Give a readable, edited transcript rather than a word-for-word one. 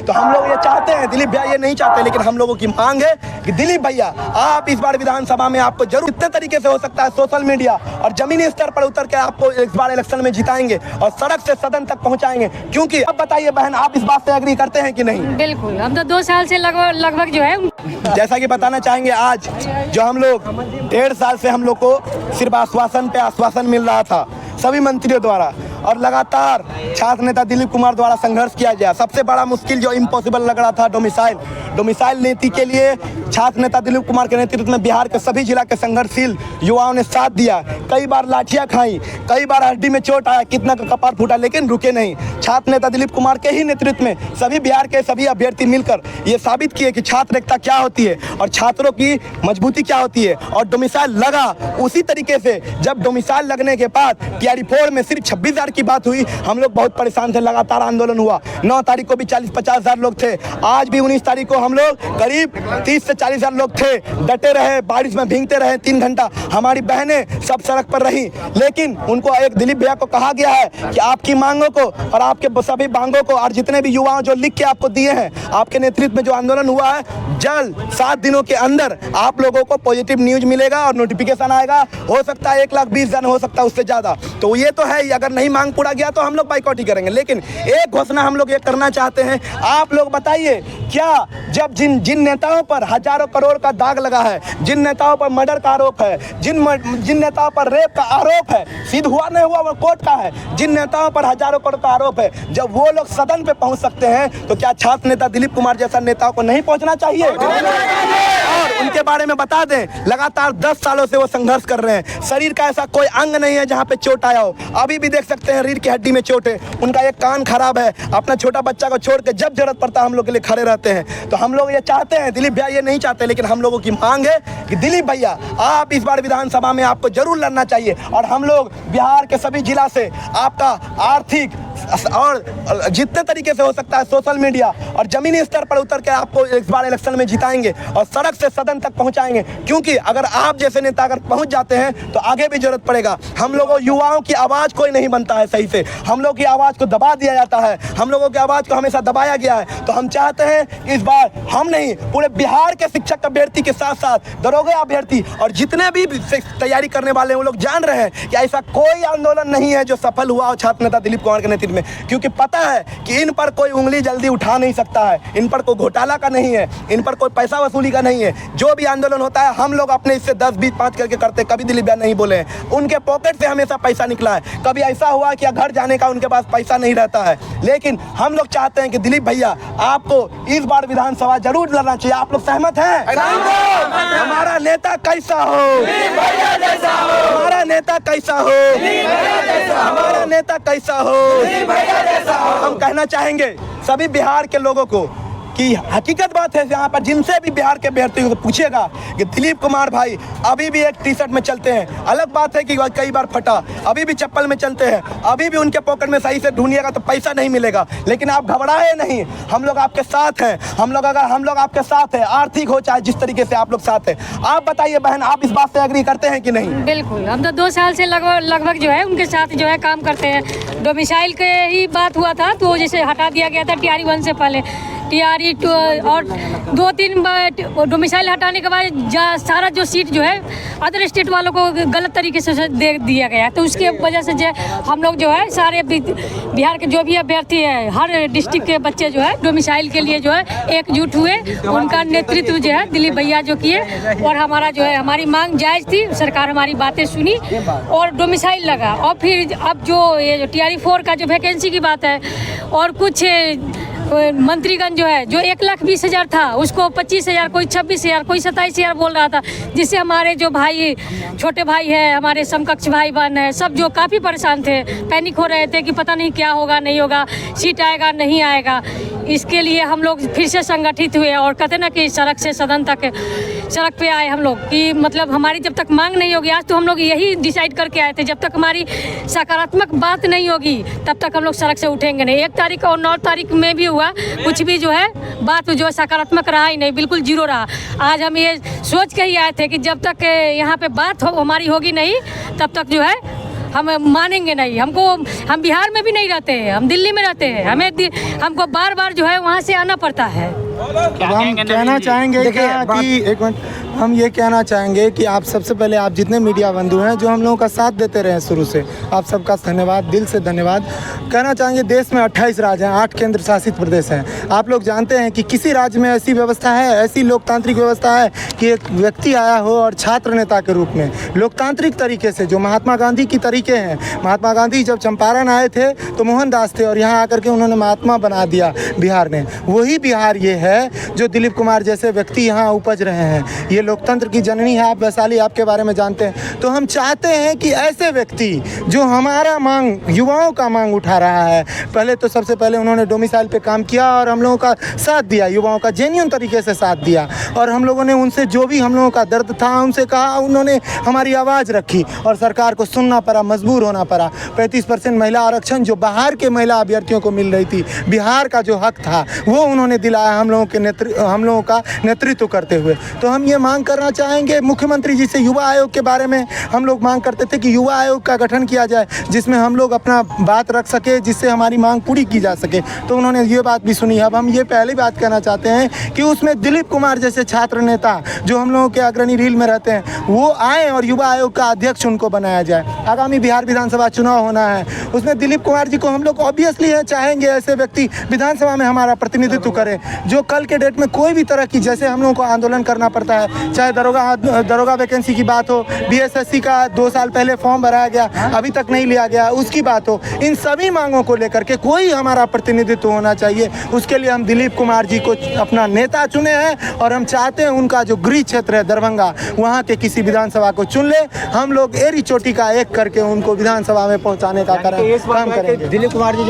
तो हम लोग ये चाहते हैं, दिलीप भैया ये नहीं चाहते, लेकिन हम लोगों की मांग है कि दिलीप भैया आप इस बार विधानसभा में आपको जरूर कितने तरीके से हो सकता है सोशल मीडिया और जमीनी स्तर पर उतर के आपको इस बार इलेक्शन में जिताएंगे और सड़क से सदन तक पहुंचाएंगे। क्योंकि अब बताइए बहन, आप इस बात से एग्री करते हैं कि नहीं? बिल्कुल, हम तो 2 साल से लगभग जो है, जैसा कि बताना चाहेंगे, आज जो हम लोग 1.5 साल से हम लोग को सिर्फ आश्वासन पे आश्वासन मिल रहा था सभी मंत्रियों द्वारा, और लगातार छात्र नेता दिलीप कुमार द्वारा संघर्ष किया गया। सबसे बड़ा मुश्किल जो इम्पॉसिबल लग रहा था डोमिसाइल नीति के लिए छात्र नेता दिलीप कुमार के नेतृत्व में बिहार के सभी जिला के संघर्षशील युवाओं ने साथ दिया। कई बार लाठियां खाई, कई बार हड्डी में चोट आया, कितना का कपार फूटा, लेकिन रुके नहीं। छात्र नेता दिलीप कुमार के ही नेतृत्व में सभी बिहार के सभी अभ्यर्थी मिलकर ये साबित किए कि छात्र एकता क्या होती है और छात्रों की मजबूती क्या होती है। और डोमिसाइल लगा उसी तरीके से, जब डोमिसाइल लगने के बाद टीआरई 4 में सिर्फ 26,000 की बात हुई, हम लोग बहुत परेशान थे। लगातार आंदोलन हुआ, 9 तारीख को भी 40-50 हज़ार लोग थे, आज भी 19 तारीख को हम लोग करीब 30 से 40 हज़ार लोग थे। डटे रहे, बारिश में भीगते रहे, 3 घंटा हमारी बहनें सब सड़क पर रही, लेकिन उनको एक दिलीप भैया को कहा गया है कि आपकी मांगों को और आपके सभी मांगों को और जितने भी युवाओं जो लिख के आपको दिए हैं, आपके नेतृत्व में जो आंदोलन हुआ है, जल्द 7 दिनों के अंदर आप लोगों को पॉजिटिव न्यूज मिलेगा और नोटिफिकेशन आएगा। हो सकता है 1,20,000, हो सकता है उससे ज़्यादा। तो ये तो है ही, अगर नहीं मांग पूरा गया तो हम लोग बाइकआउट ही करेंगे। लेकिन एक घोषणा हम लोग ये करना चाहते हैं, आप लोग बताइए, क्या जब जिन नेताओं पर हजारों करोड़ का दाग लगा है, जिन नेताओं पर मर्डर का आरोप है, जिन नेताओं पर रेप का आरोप है, सिद्ध हुआ नहीं हुआ वो कोर्ट का है, जिन नेताओं पर हजारों करोड़ का आरोप है, जब वो लोग सदन पे पहुंच सकते हैं, तो क्या छात्र नेता दिलीप कुमार जैसा नेताओं को नहीं पहुंचना चाहिए? और उनके बारे में बता दें, लगातार 10 सालों से वो संघर्ष कर रहे हैं। शरीर का ऐसा कोई अंग नहीं है जहां पे चोट आया हो। अभी भी देख सकते हैं रीढ़ की हड्डी में चोट है, उनका एक कान खराब है। अपना छोटा बच्चा को छोड़ के जब जरूरत पड़ता है हम लोग के लिए खड़े रहते हैं। तो हम लोग ये चाहते हैं, दिलीप भैया ये नहीं चाहते, लेकिन हम लोगों की मांग है कि दिलीप भैया आप इस बार विधानसभा में आपको जरूर लड़ना चाहिए। और हम लोग बिहार के सभी जिला से आपका आर्थिक और जितने तरीके से हो सकता है सोशल मीडिया और जमीनी स्तर पर उतर के आपको इस बार इलेक्शन में जिताएंगे और सड़क से सदन तक पहुंचाएंगे। क्योंकि अगर आप जैसे नेता अगर पहुंच जाते हैं तो आगे भी जरूरत पड़ेगा। हम लोगों युवाओं की आवाज़ कोई नहीं बनता है सही से, हम लोग की आवाज़ को दबा दिया जाता है, हम लोगों की आवाज़ को हमेशा दबाया गया है। तो हम चाहते हैं इस बार हम नहीं, पूरे बिहार के शिक्षक अभ्यर्थी के साथ साथ दरोगा अभ्यर्थी और जितने भी तैयारी करने वाले हैं वो लोग जान रहे हैं कि ऐसा कोई आंदोलन नहीं है जो सफल हुआ हो छात्र नेता दिलीप कुमार के नेतृत्व में। क्योंकि पता है कि इन पर कोई उंगली जल्दी उठा नहीं सकता है, इन पर कोई घोटाला का नहीं है, इन पर कोई पैसा वसूली का नहीं है। जो भी आंदोलन होता है हम लोग अपने इससे 10, 20, 5 करके करते। कभी दिलीप भैया नहीं बोले हैं, उनके पॉकेट से हमेशा पैसा निकला है। कभी ऐसा हुआ कि घर जाने का उनके पास पैसा नहीं रहता है। लेकिन हम लोग चाहते हैं कि दिलीप भैया आपको इस बार विधानसभा जरूर लड़ना चाहिए। आप लोग सहमत हैं? हमारा नेता कैसा हो, हमारा नेता कैसा हो, हमारा नेता कैसा हो। हम कहना चाहेंगे सभी बिहार के लोगों को कि हकीकत बात है, यहाँ पर जिनसे भी बिहार के अभ्यर्थियों को पूछेगा कि दिलीप कुमार भाई अभी भी एक टी-शर्ट में चलते हैं। अलग बात है कि कई बार फटा, अभी भी चप्पल में चलते हैं, अभी भी उनके पॉकेट में सही से ढूंढिएगा तो पैसा नहीं मिलेगा। लेकिन आप घबराए नहीं, हम लोग आपके साथ हैं। हम लोग आपके साथ हैं, आर्थिक हो चाहे जिस तरीके से आप लोग साथ हैं। आप बताइए बहन, आप इस बात से एग्री करते हैं कि नहीं? बिल्कुल, हम तो 2 साल से लगभग जो है उनके साथ जो है काम करते हैं। डोमिसाइल के ही बात हुआ था तो जैसे हटा दिया गया था टीआरई 1 से पहले, टीआरई 2 और 2-3 बार डोमिसाइल हटाने के बाद सारा जो सीट जो है अदर स्टेट वालों को गलत तरीके से दे दिया गया। तो उसके वजह से जो हम लोग जो है सारे बिहार के जो भी अभ्यर्थी है, हर डिस्ट्रिक्ट के बच्चे जो है डोमिसाइल के लिए जो है एकजुट हुए। उनका नेतृत्व जो है दिलीप भैया जो किए, और हमारा जो है हमारी मांग जायज़ थी, सरकार हमारी बातें सुनी और डोमिसाइल लगा। और फिर अब जो ये टीआरई 4 का जो वैकेंसी की बात है, और कुछ मंत्रीगण जो है जो 1,20,000 था उसको 25,000, कोई 26,000, कोई 27,000 बोल रहा था, जिससे हमारे जो भाई छोटे भाई है, हमारे समकक्ष भाई बहन है, सब जो काफ़ी परेशान थे, पैनिक हो रहे थे कि पता नहीं क्या होगा, नहीं होगा, सीट आएगा नहीं आएगा। इसके लिए हम लोग फिर से संगठित हुए और कहते ना कि सड़क से सदन तक सड़क पे आए हम लोग कि मतलब हमारी जब तक मांग नहीं होगी, आज तो हम लोग यही डिसाइड करके आए थे, जब तक हमारी सकारात्मक बात नहीं होगी तब तक हम लोग सड़क से उठेंगे नहीं। 1 तारीख और 9 तारीख में भी हुआ, कुछ भी जो है बात जो सकारात्मक रहा ही नहीं, बिल्कुल जीरो रहा। आज हम ये सोच के ही आए थे कि जब तक यहाँ पे बात हमारी होगी नहीं तब तक जो है हम मानेंगे नहीं। हमको, हम बिहार में भी नहीं रहते हैं, हम दिल्ली में रहते हैं, हमको बार बार जो है वहाँ से आना पड़ता है। हम कहना चाहेंगे कि एक मिनट, हम ये कहना चाहेंगे कि आप सबसे पहले, आप जितने मीडिया बंधु हैं जो हम लोगों का साथ देते रहे शुरू से, आप सबका धन्यवाद, दिल से धन्यवाद। कहना चाहेंगे देश में 28 राज्य हैं, 8 केंद्र शासित प्रदेश हैं। आप लोग जानते हैं कि किसी राज्य में ऐसी व्यवस्था है, ऐसी लोकतांत्रिक व्यवस्था है कि एक व्यक्ति आया हो और छात्र नेता के रूप में लोकतांत्रिक तरीके से, जो महात्मा गांधी की तरीके हैं, महात्मा गांधी जब चंपारण आए थे तो मोहनदास थे और यहाँ आकर के उन्होंने महात्मा बना दिया बिहार ने। वही बिहार ये है जो दिलीप कुमार जैसे व्यक्ति यहाँ उपज रहे हैं। ये लोकतंत्र की जननी है, आप वैशाली, आपके बारे में जानते हैं। तो हम चाहते हैं कि ऐसे व्यक्ति जो हमारा मांग, युवाओं का मांग उठा रहा है, पहले तो सबसे पहले उन्होंने डोमिसाइल पे काम किया और हम लोगों का साथ दिया, युवाओं का जेन्युइन तरीके से साथ दिया, और हम लोगों ने उनसे जो भी हम लोगों का दर्द था उनसे कहा, उन्होंने हमारी आवाज़ रखी और सरकार को सुनना पड़ा, मजबूर होना पड़ा। 35% महिला आरक्षण जो बाहर के महिला अभ्यर्थियों को मिल रही थी, बिहार का जो हक था वो उन्होंने दिलाया हम लोगों का नेतृत्व करते हुए। तो हम ये मांग करना चाहेंगे मुख्यमंत्री जी से, युवा आयोग के बारे में हम लोग मांग करते थे कि युवा आयोग का गठन किया जाए जिसमें हम लोग अपना बात रख सके, जिससे हमारी मांग पूरी की जा सके। तो उन्होंने ये बात भी सुनी। अब हम ये पहली बात कहना चाहते हैं कि उसमें दिलीप कुमार जैसे छात्र नेता जो हम लोगों के अग्रणी रील में रहते हैं वो आए और युवा आयोग का अध्यक्ष उनको बनाया जाए। आगामी बिहार विधानसभा चुनाव होना है, उसमें दिलीप कुमार जी को हम लोग ऑब्वियसली चाहेंगे ऐसे व्यक्ति विधानसभा में हमारा प्रतिनिधित्व करें, जो कल के डेट में कोई भी तरह की, जैसे हम लोगों को आंदोलन करना पड़ता है, चाहे दरोगा वैकेंसी की बात हो, बीएसएससी का 2 साल पहले फॉर्म भराया गया अभी तक नहीं लिया गया, उसकी बात हो, इन सभी मांगों को लेकर के कोई हमारा प्रतिनिधित्व होना चाहिए। उसके लिए हम दिलीप कुमार जी को अपना नेता चुने हैं और हम चाहते हैं उनका जो गृह क्षेत्र है दरभंगा, वहाँ के किसी विधानसभा को चुन ले। हम लोग एरी चोटी का एक करके उनको विधानसभा में पहुँचाने का काम करेंगे। दिलीप कुमार जी